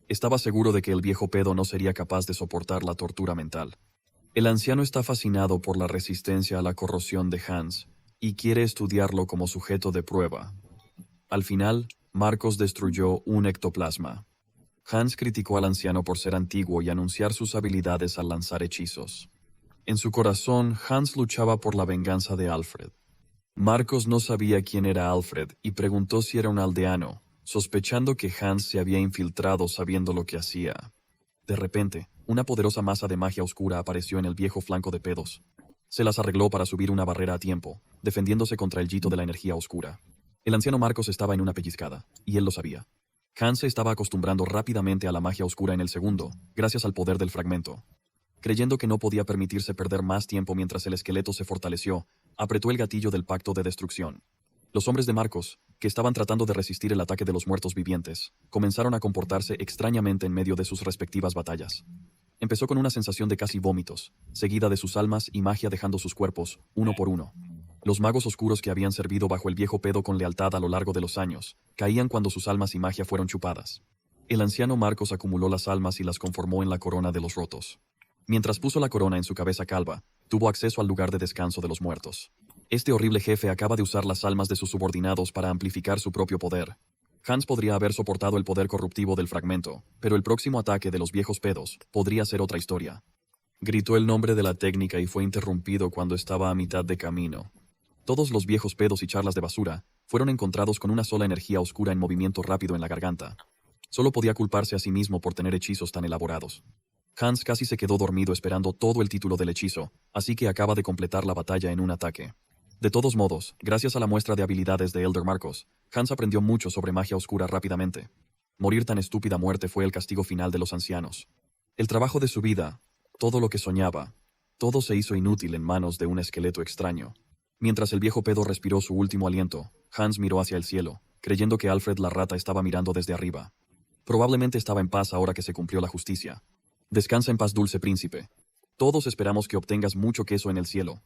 Estaba seguro de que el viejo pedo no sería capaz de soportar la tortura mental. El anciano está fascinado por la resistencia a la corrosión de Hans y quiere estudiarlo como sujeto de prueba. Al final, Marcos destruyó un ectoplasma. Hans criticó al anciano por ser antiguo y anunciar sus habilidades al lanzar hechizos. En su corazón, Hans luchaba por la venganza de Alfred. Marcos no sabía quién era Alfred y preguntó si era un aldeano, sospechando que Hans se había infiltrado sabiendo lo que hacía. De repente, una poderosa masa de magia oscura apareció en el viejo flanco de pedos. Se las arregló para subir una barrera a tiempo, defendiéndose contra el yito de la energía oscura. El anciano Marcos estaba en una pellizcada, y él lo sabía. Hans se estaba acostumbrando rápidamente a la magia oscura en el segundo, gracias al poder del fragmento. Creyendo que no podía permitirse perder más tiempo mientras el esqueleto se fortaleció, apretó el gatillo del pacto de destrucción. Los hombres de Marcos, que estaban tratando de resistir el ataque de los muertos vivientes, comenzaron a comportarse extrañamente en medio de sus respectivas batallas. Empezó con una sensación de casi vómitos, seguida de sus almas y magia dejando sus cuerpos, uno por uno. Los magos oscuros que habían servido bajo el viejo pedo con lealtad a lo largo de los años, caían cuando sus almas y magia fueron chupadas. El anciano Marcos acumuló las almas y las conformó en la corona de los rotos. Mientras puso la corona en su cabeza calva, tuvo acceso al lugar de descanso de los muertos. Este horrible jefe acaba de usar las almas de sus subordinados para amplificar su propio poder. Hans podría haber soportado el poder corruptivo del fragmento, pero el próximo ataque de los viejos pedos podría ser otra historia. Gritó el nombre de la técnica y fue interrumpido cuando estaba a mitad de camino. Todos los viejos pedos y charlas de basura fueron encontrados con una sola energía oscura en movimiento rápido en la garganta. Solo podía culparse a sí mismo por tener hechizos tan elaborados. Hans casi se quedó dormido esperando todo el título del hechizo, así que acaba de completar la batalla en un ataque. De todos modos, gracias a la muestra de habilidades de Elder Marcos, Hans aprendió mucho sobre magia oscura rápidamente. Morir tan estúpida muerte fue el castigo final de los ancianos. El trabajo de su vida, todo lo que soñaba, todo se hizo inútil en manos de un esqueleto extraño. Mientras el viejo pedo respiró su último aliento, Hans miró hacia el cielo, creyendo que Alfred la rata estaba mirando desde arriba. Probablemente estaba en paz ahora que se cumplió la justicia. Descansa en paz, dulce príncipe. Todos esperamos que obtengas mucho queso en el cielo.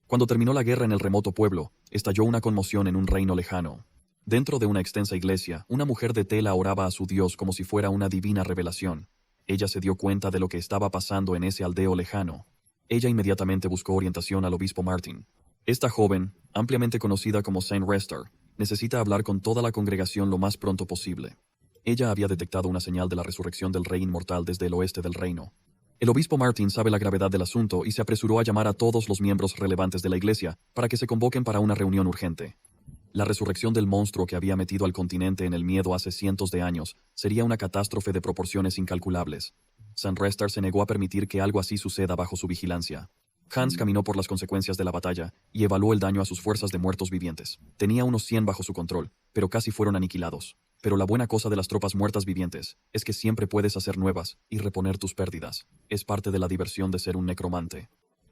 Cuando terminó la guerra en el remoto pueblo, estalló una conmoción en un reino lejano. Dentro de una extensa iglesia, una mujer de tela oraba a su Dios como si fuera una divina revelación. Ella se dio cuenta de lo que estaba pasando en ese aldeo lejano. Ella inmediatamente buscó orientación al obispo Martin. Esta joven, ampliamente conocida como Saint Rester, necesita hablar con toda la congregación lo más pronto posible. Ella había detectado una señal de la resurrección del rey inmortal desde el oeste del reino. El obispo Martin sabe la gravedad del asunto y se apresuró a llamar a todos los miembros relevantes de la iglesia para que se convoquen para una reunión urgente. La resurrección del monstruo que había metido al continente en el miedo hace cientos de años sería una catástrofe de proporciones incalculables. Saint Rester se negó a permitir que algo así suceda bajo su vigilancia. Hans caminó por las consecuencias de la batalla y evaluó el daño a sus fuerzas de muertos vivientes. Tenía unos 100 bajo su control, pero casi fueron aniquilados. Pero la buena cosa de las tropas muertas vivientes es que siempre puedes hacer nuevas y reponer tus pérdidas. Es parte de la diversión de ser un necromante.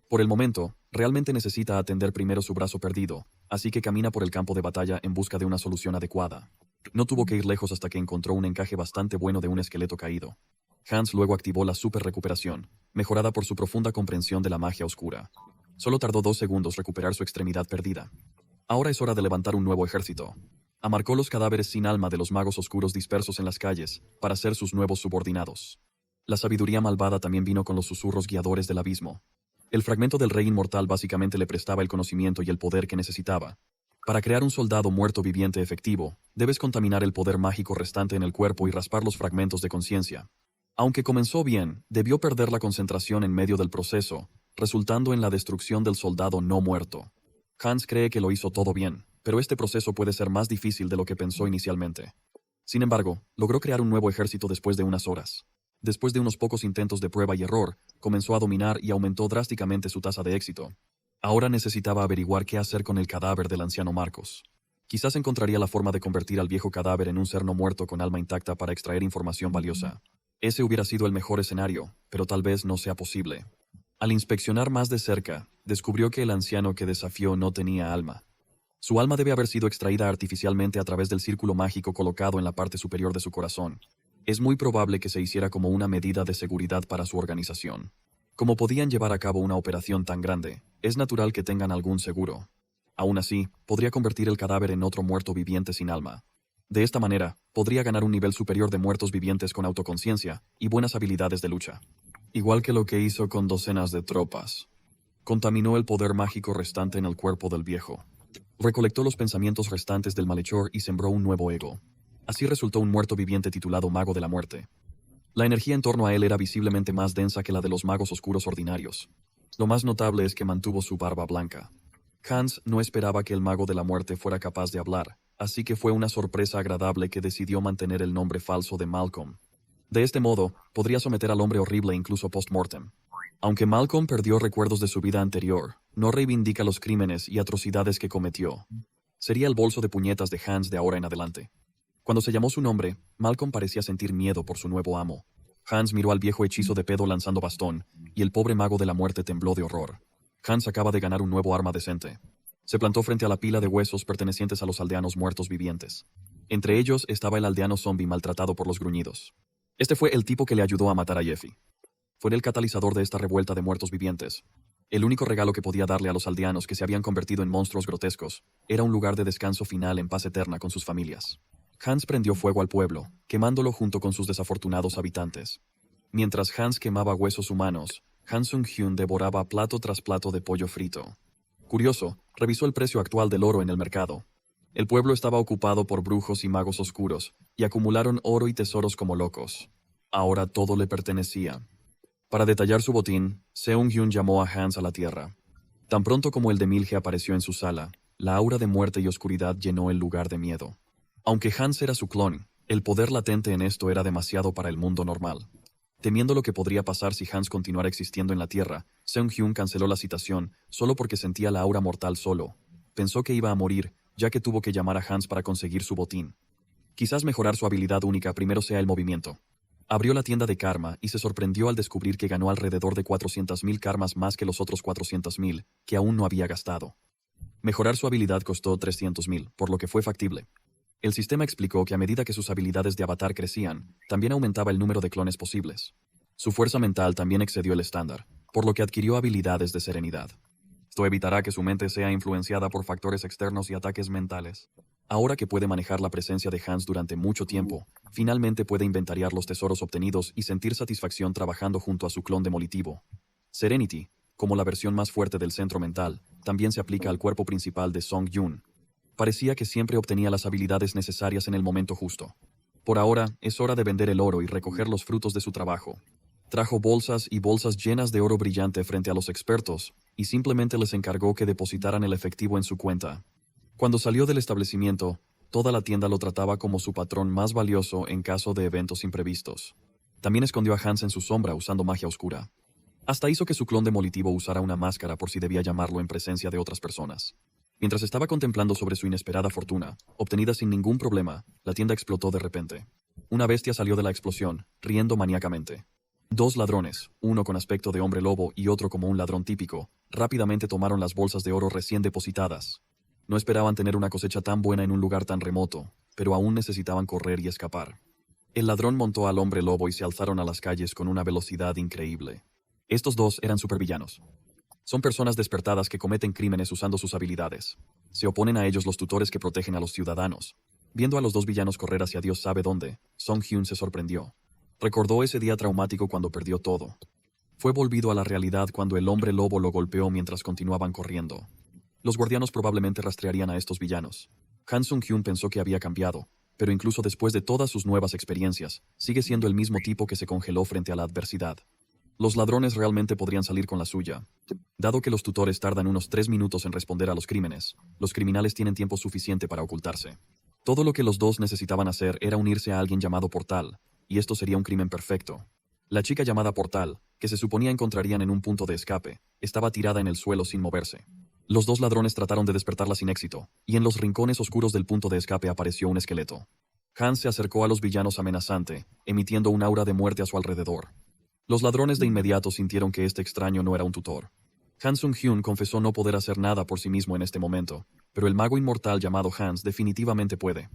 Por el momento, realmente necesita atender primero su brazo perdido, así que camina por el campo de batalla en busca de una solución adecuada. No tuvo que ir lejos hasta que encontró un encaje bastante bueno de un esqueleto caído. Hans luego activó la super recuperación, mejorada por su profunda comprensión de la magia oscura. Solo tardó 2 segundos recuperar su extremidad perdida. Ahora es hora de levantar un nuevo ejército. Amarcó los cadáveres sin alma de los magos oscuros dispersos en las calles para ser sus nuevos subordinados. La sabiduría malvada también vino con los susurros guiadores del abismo. El fragmento del rey inmortal básicamente le prestaba el conocimiento y el poder que necesitaba. Para crear un soldado muerto viviente efectivo, debes contaminar el poder mágico restante en el cuerpo y raspar los fragmentos de conciencia. Aunque comenzó bien, debió perder la concentración en medio del proceso, resultando en la destrucción del soldado no muerto. Hans cree que lo hizo todo bien, pero este proceso puede ser más difícil de lo que pensó inicialmente. Sin embargo, logró crear un nuevo ejército después de unas horas. Después de unos pocos intentos de prueba y error, comenzó a dominar y aumentó drásticamente su tasa de éxito. Ahora necesitaba averiguar qué hacer con el cadáver del anciano Marcos. Quizás encontraría la forma de convertir al viejo cadáver en un ser no muerto con alma intacta para extraer información valiosa. Ese hubiera sido el mejor escenario, pero tal vez no sea posible. Al inspeccionar más de cerca, descubrió que el anciano que desafió no tenía alma. Su alma debe haber sido extraída artificialmente a través del círculo mágico colocado en la parte superior de su corazón. Es muy probable que se hiciera como una medida de seguridad para su organización. Como podían llevar a cabo una operación tan grande, es natural que tengan algún seguro. Aún así, podría convertir el cadáver en otro muerto viviente sin alma. De esta manera, podría ganar un nivel superior de muertos vivientes con autoconciencia y buenas habilidades de lucha. Igual que lo que hizo con docenas de tropas. Contaminó el poder mágico restante en el cuerpo del viejo. Recolectó los pensamientos restantes del malhechor y sembró un nuevo ego. Así resultó un muerto viviente titulado Mago de la Muerte. La energía en torno a él era visiblemente más densa que la de los magos oscuros ordinarios. Lo más notable es que mantuvo su barba blanca. Hans no esperaba que el Mago de la Muerte fuera capaz de hablar, así que fue una sorpresa agradable que decidió mantener el nombre falso de Malcolm. De este modo, podría someter al hombre horrible incluso post-mortem. Aunque Malcolm perdió recuerdos de su vida anterior, no reivindica los crímenes y atrocidades que cometió. Sería el bolso de puñetas de Hans de ahora en adelante. Cuando se llamó su nombre, Malcolm parecía sentir miedo por su nuevo amo. Hans miró al viejo hechizo de pedo lanzando bastón, y el pobre mago de la muerte tembló de horror. Hans acaba de ganar un nuevo arma decente. Se plantó frente a la pila de huesos pertenecientes a los aldeanos muertos vivientes. Entre ellos estaba el aldeano zombie maltratado por los gruñidos. Este fue el tipo que le ayudó a matar a Jeffy. Fue el catalizador de esta revuelta de muertos vivientes. El único regalo que podía darle a los aldeanos que se habían convertido en monstruos grotescos era un lugar de descanso final en paz eterna con sus familias. Hans prendió fuego al pueblo, quemándolo junto con sus desafortunados habitantes. Mientras Hans quemaba huesos humanos, Han Sung-hyun devoraba plato tras plato de pollo frito. Curioso, revisó el precio actual del oro en el mercado. El pueblo estaba ocupado por brujos y magos oscuros, y acumularon oro y tesoros como locos. Ahora todo le pertenecía. Para detallar su botín, Seung-hyun llamó a Hans a la tierra. Tan pronto como el de Milge apareció en su sala, la aura de muerte y oscuridad llenó el lugar de miedo. Aunque Hans era su clon, el poder latente en esto era demasiado para el mundo normal. Temiendo lo que podría pasar si Hans continuara existiendo en la Tierra, Seung-hyun canceló la citación solo porque sentía la aura mortal solo. Pensó que iba a morir, ya que tuvo que llamar a Hans para conseguir su botín. Quizás mejorar su habilidad única primero sea el movimiento. Abrió la tienda de karma y se sorprendió al descubrir que ganó alrededor de 400.000 karmas más que los otros 400.000, que aún no había gastado. Mejorar su habilidad costó 300.000, por lo que fue factible. El sistema explicó que a medida que sus habilidades de avatar crecían, también aumentaba el número de clones posibles. Su fuerza mental también excedió el estándar, por lo que adquirió habilidades de serenidad. Esto evitará que su mente sea influenciada por factores externos y ataques mentales. Ahora que puede manejar la presencia de Hans durante mucho tiempo, finalmente puede inventariar los tesoros obtenidos y sentir satisfacción trabajando junto a su clon demolitivo. Serenity, como la versión más fuerte del centro mental, también se aplica al cuerpo principal de Song-Yun. Parecía que siempre obtenía las habilidades necesarias en el momento justo. Por ahora, es hora de vender el oro y recoger los frutos de su trabajo. Trajo bolsas y bolsas llenas de oro brillante frente a los expertos, y simplemente les encargó que depositaran el efectivo en su cuenta. Cuando salió del establecimiento, toda la tienda lo trataba como su patrón más valioso en caso de eventos imprevistos. También escondió a Hans en su sombra usando magia oscura. Hasta hizo que su clon demolitivo usara una máscara por si debía llamarlo en presencia de otras personas. Mientras estaba contemplando sobre su inesperada fortuna, obtenida sin ningún problema, la tienda explotó de repente. Una bestia salió de la explosión, riendo maníacamente. Dos ladrones, uno con aspecto de hombre lobo y otro como un ladrón típico, rápidamente tomaron las bolsas de oro recién depositadas. No esperaban tener una cosecha tan buena en un lugar tan remoto, pero aún necesitaban correr y escapar. El ladrón montó al hombre lobo y se alzaron a las calles con una velocidad increíble. Estos dos eran supervillanos. Son personas despertadas que cometen crímenes usando sus habilidades. Se oponen a ellos los tutores que protegen a los ciudadanos. Viendo a los dos villanos correr hacia Dios sabe dónde, Song-hyun se sorprendió. Recordó ese día traumático cuando perdió todo. Fue volvido a la realidad cuando el hombre lobo lo golpeó mientras continuaban corriendo. Los guardianos probablemente rastrearían a estos villanos. Han Sung-hyun pensó que había cambiado, pero incluso después de todas sus nuevas experiencias, sigue siendo el mismo tipo que se congeló frente a la adversidad. Los ladrones realmente podrían salir con la suya. Dado que los tutores tardan unos 3 minutos en responder a los crímenes, los criminales tienen tiempo suficiente para ocultarse. Todo lo que los dos necesitaban hacer era unirse a alguien llamado Portal, y esto sería un crimen perfecto. La chica llamada Portal, que se suponía encontrarían en un punto de escape, estaba tirada en el suelo sin moverse. Los dos ladrones trataron de despertarla sin éxito, y en los rincones oscuros del punto de escape apareció un esqueleto. Hans se acercó a los villanos amenazante, emitiendo un aura de muerte a su alrededor. Los ladrones de inmediato sintieron que este extraño no era un tutor. Han Sung-hyun confesó no poder hacer nada por sí mismo en este momento, pero el mago inmortal llamado Hans definitivamente puede.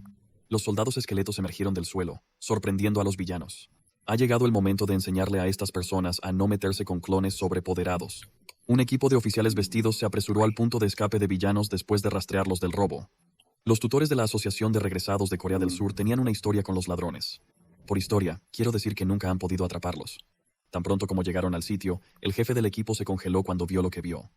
Los soldados esqueletos emergieron del suelo, sorprendiendo a los villanos. Ha llegado el momento de enseñarle a estas personas a no meterse con clones sobrepoderados. Un equipo de oficiales vestidos se apresuró al punto de escape de villanos después de rastrearlos del robo. Los tutores de la Asociación de Regresados de Corea del Sur tenían una historia con los ladrones. Por historia, quiero decir que nunca han podido atraparlos. Tan pronto como llegaron al sitio, el jefe del equipo se congeló cuando vio lo que vio.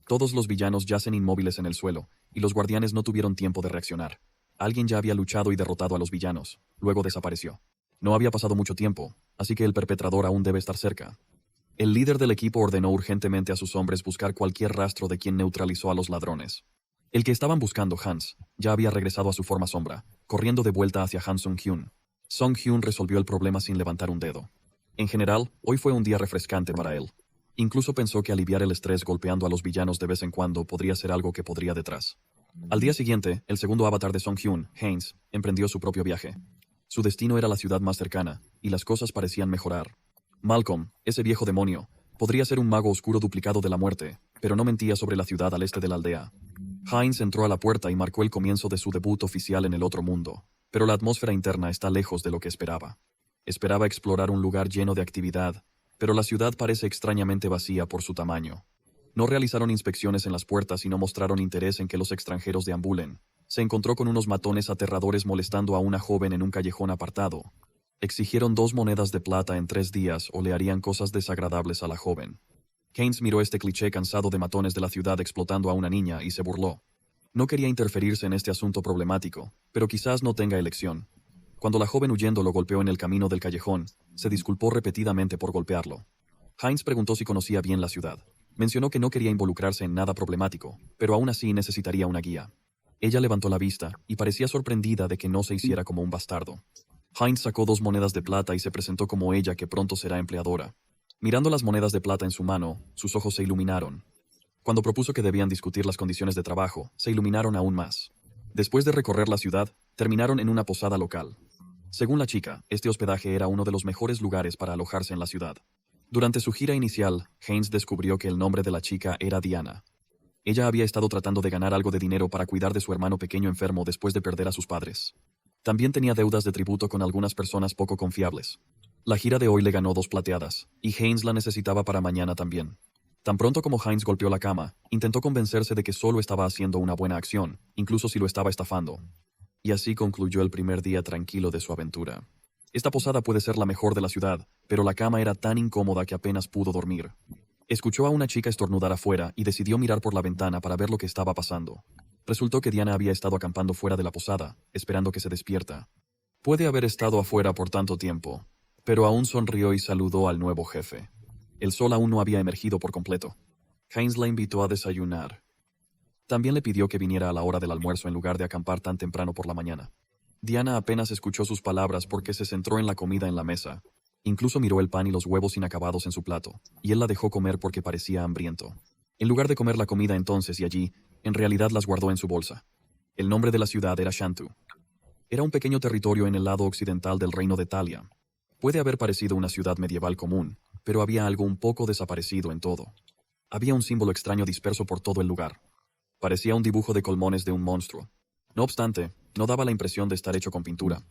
Todos los villanos yacen inmóviles en el suelo, y los guardianes no tuvieron tiempo de reaccionar. Alguien ya había luchado y derrotado a los villanos, luego desapareció. No había pasado mucho tiempo, así que el perpetrador aún debe estar cerca. El líder del equipo ordenó urgentemente a sus hombres buscar cualquier rastro de quien neutralizó a los ladrones. El que estaban buscando, Hans, ya había regresado a su forma sombra, corriendo de vuelta hacia Han Sung-hyun. Sung-hyun resolvió el problema sin levantar un dedo. En general, hoy fue un día refrescante para él. Incluso pensó que aliviar el estrés golpeando a los villanos de vez en cuando podría ser algo que podría detrás. Al día siguiente, el segundo avatar de Sung-hyun, Haynes, emprendió su propio viaje. Su destino era la ciudad más cercana, y las cosas parecían mejorar. Malcolm, ese viejo demonio, podría ser un mago oscuro duplicado de la muerte, pero no mentía sobre la ciudad al este de la aldea. Haynes entró a la puerta y marcó el comienzo de su debut oficial en el otro mundo, pero la atmósfera interna está lejos de lo que esperaba. Esperaba explorar un lugar lleno de actividad, pero la ciudad parece extrañamente vacía por su tamaño. No realizaron inspecciones en las puertas y no mostraron interés en que los extranjeros deambulen. Se encontró con unos matones aterradores molestando a una joven en un callejón apartado. Exigieron 2 monedas de plata en 3 días o le harían cosas desagradables a la joven. Haynes miró este cliché cansado de matones de la ciudad explotando a una niña y se burló. No quería interferirse en este asunto problemático, pero quizás no tenga elección. Cuando la joven huyendo lo golpeó en el camino del callejón, se disculpó repetidamente por golpearlo. Haynes preguntó si conocía bien la ciudad. Mencionó que no quería involucrarse en nada problemático, pero aún así necesitaría una guía. Ella levantó la vista y parecía sorprendida de que no se hiciera como un bastardo. Haynes sacó 2 monedas de plata y se presentó como ella que pronto será empleadora. Mirando las monedas de plata en su mano, sus ojos se iluminaron. Cuando propuso que debían discutir las condiciones de trabajo, se iluminaron aún más. Después de recorrer la ciudad, terminaron en una posada local. Según la chica, este hospedaje era uno de los mejores lugares para alojarse en la ciudad. Durante su gira inicial, Haynes descubrió que el nombre de la chica era Diana. Ella había estado tratando de ganar algo de dinero para cuidar de su hermano pequeño enfermo después de perder a sus padres. También tenía deudas de tributo con algunas personas poco confiables. La gira de hoy le ganó 2 plateadas, y Haynes la necesitaba para mañana también. Tan pronto como Haynes golpeó la cama, intentó convencerse de que solo estaba haciendo una buena acción, incluso si lo estaba estafando. Y así concluyó el primer día tranquilo de su aventura. Esta posada puede ser la mejor de la ciudad, pero la cama era tan incómoda que apenas pudo dormir. Escuchó a una chica estornudar afuera y decidió mirar por la ventana para ver lo que estaba pasando. Resultó que Diana había estado acampando fuera de la posada, esperando que se despierta. Puede haber estado afuera por tanto tiempo, pero aún sonrió y saludó al nuevo jefe. El sol aún no había emergido por completo. Haynes la invitó a desayunar. También le pidió que viniera a la hora del almuerzo en lugar de acampar tan temprano por la mañana. Diana apenas escuchó sus palabras porque se centró en la comida en la mesa. Incluso miró el pan y los huevos inacabados en su plato, y él la dejó comer porque parecía hambriento. En lugar de comer la comida entonces y allí, en realidad las guardó en su bolsa. El nombre de la ciudad era Shantu. Era un pequeño territorio en el lado occidental del reino de Talia. Puede haber parecido una ciudad medieval común, pero había algo un poco desaparecido en todo. Había un símbolo extraño disperso por todo el lugar. Parecía un dibujo de colmones de un monstruo. No obstante, no daba la impresión de estar hecho con pintura.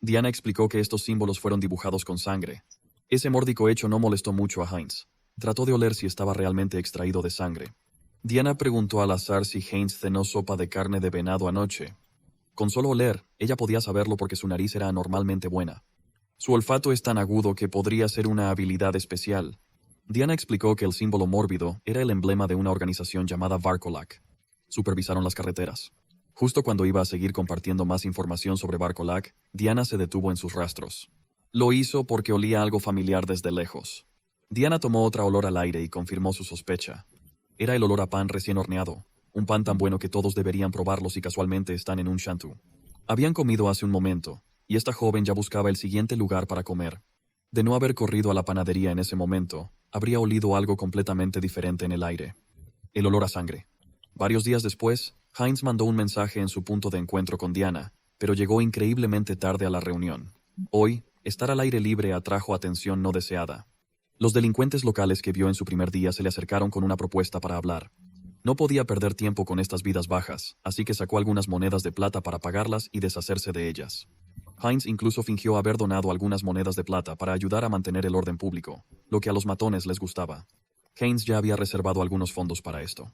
Diana explicó que estos símbolos fueron dibujados con sangre. Ese mórdico hecho no molestó mucho a Haynes. Trató de oler si estaba realmente extraído de sangre. Diana preguntó al azar si Haynes cenó sopa de carne de venado anoche. Con solo oler, ella podía saberlo porque su nariz era anormalmente buena. Su olfato es tan agudo que podría ser una habilidad especial. Diana explicó que el símbolo mórbido era el emblema de una organización llamada Varkolak. Supervisaron las carreteras. Justo cuando iba a seguir compartiendo más información sobre Varkolak, Diana se detuvo en sus rastros. Lo hizo porque olía algo familiar desde lejos. Diana tomó otra olor al aire y confirmó su sospecha. Era el olor a pan recién horneado, un pan tan bueno que todos deberían probarlo si casualmente están en un Shantu. Habían comido hace un momento, y esta joven ya buscaba el siguiente lugar para comer. De no haber corrido a la panadería en ese momento, habría olido algo completamente diferente en el aire. El olor a sangre. Varios días después, Haynes mandó un mensaje en su punto de encuentro con Diana, pero llegó increíblemente tarde a la reunión. Hoy, estar al aire libre atrajo atención no deseada. Los delincuentes locales que vio en su primer día se le acercaron con una propuesta para hablar. No podía perder tiempo con estas vidas bajas, así que sacó algunas monedas de plata para pagarlas y deshacerse de ellas. Haynes incluso fingió haber donado algunas monedas de plata para ayudar a mantener el orden público, lo que a los matones les gustaba. Haynes ya había reservado algunos fondos para esto.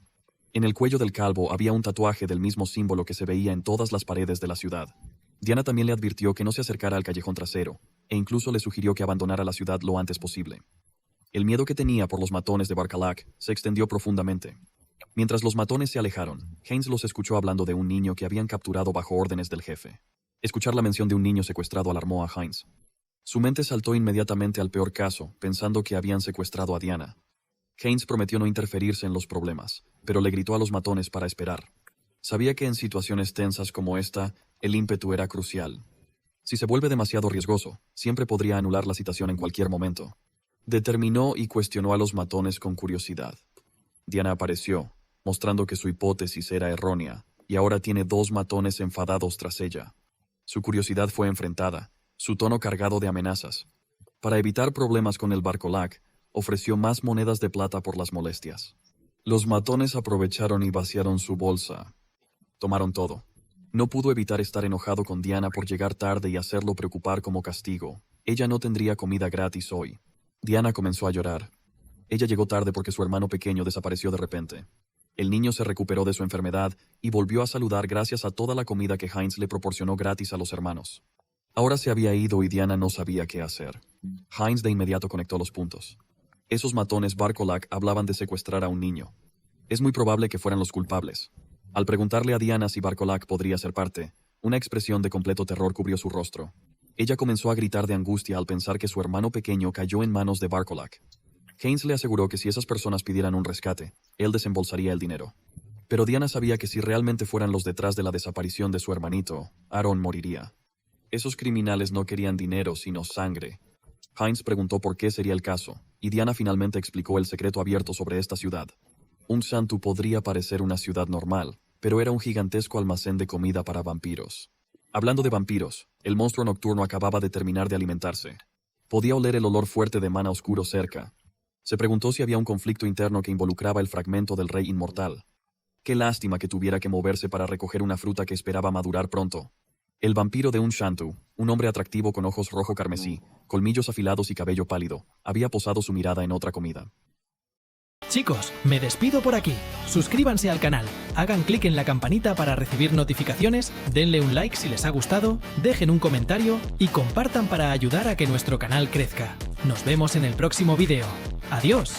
En el cuello del calvo había un tatuaje del mismo símbolo que se veía en todas las paredes de la ciudad. Diana también le advirtió que no se acercara al callejón trasero, e incluso le sugirió que abandonara la ciudad lo antes posible. El miedo que tenía por los matones de Varkolak se extendió profundamente. Mientras los matones se alejaron, Haynes los escuchó hablando de un niño que habían capturado bajo órdenes del jefe. Escuchar la mención de un niño secuestrado alarmó a Haynes. Su mente saltó inmediatamente al peor caso, pensando que habían secuestrado a Diana. Haynes prometió no interferirse en los problemas, pero le gritó a los matones para esperar. Sabía que en situaciones tensas como esta, el ímpetu era crucial. Si se vuelve demasiado riesgoso, siempre podría anular la citación en cualquier momento. Determinó y cuestionó a los matones con curiosidad. Diana apareció, mostrando que su hipótesis era errónea, y ahora tiene 2 matones enfadados tras ella. Su curiosidad fue enfrentada, su tono cargado de amenazas. Para evitar problemas con el Barcolac, ofreció más monedas de plata por las molestias. Los matones aprovecharon y vaciaron su bolsa. Tomaron todo. No pudo evitar estar enojado con Diana por llegar tarde y hacerlo preocupar como castigo. Ella no tendría comida gratis hoy. Diana comenzó a llorar. Ella llegó tarde porque su hermano pequeño desapareció de repente. El niño se recuperó de su enfermedad y volvió a saludar gracias a toda la comida que Heinz le proporcionó gratis a los hermanos. Ahora se había ido y Diana no sabía qué hacer. Heinz de inmediato conectó los puntos. Esos matones Barcolac hablaban de secuestrar a un niño. Es muy probable que fueran los culpables. Al preguntarle a Diana si Barcolac podría ser parte, una expresión de completo terror cubrió su rostro. Ella comenzó a gritar de angustia al pensar que su hermano pequeño cayó en manos de Barcolac. Heinz le aseguró que si esas personas pidieran un rescate, él desembolsaría el dinero. Pero Diana sabía que si realmente fueran los detrás de la desaparición de su hermanito, Aaron moriría. Esos criminales no querían dinero, sino sangre. Heinz preguntó por qué sería el caso, y Diana finalmente explicó el secreto abierto sobre esta ciudad. Un Shantu podría parecer una ciudad normal, pero era un gigantesco almacén de comida para vampiros. Hablando de vampiros, el monstruo nocturno acababa de terminar de alimentarse. Podía oler el olor fuerte de mana oscuro cerca. Se preguntó si había un conflicto interno que involucraba el fragmento del rey inmortal. Qué lástima que tuviera que moverse para recoger una fruta que esperaba madurar pronto. El vampiro de un Shantu, un hombre atractivo con ojos rojo carmesí, colmillos afilados y cabello pálido, había posado su mirada en otra comida. Chicos, me despido por aquí. Suscríbanse al canal, hagan clic en la campanita para recibir notificaciones, denle un like si les ha gustado, dejen un comentario y compartan para ayudar a que nuestro canal crezca. Nos vemos en el próximo vídeo. ¡Adiós!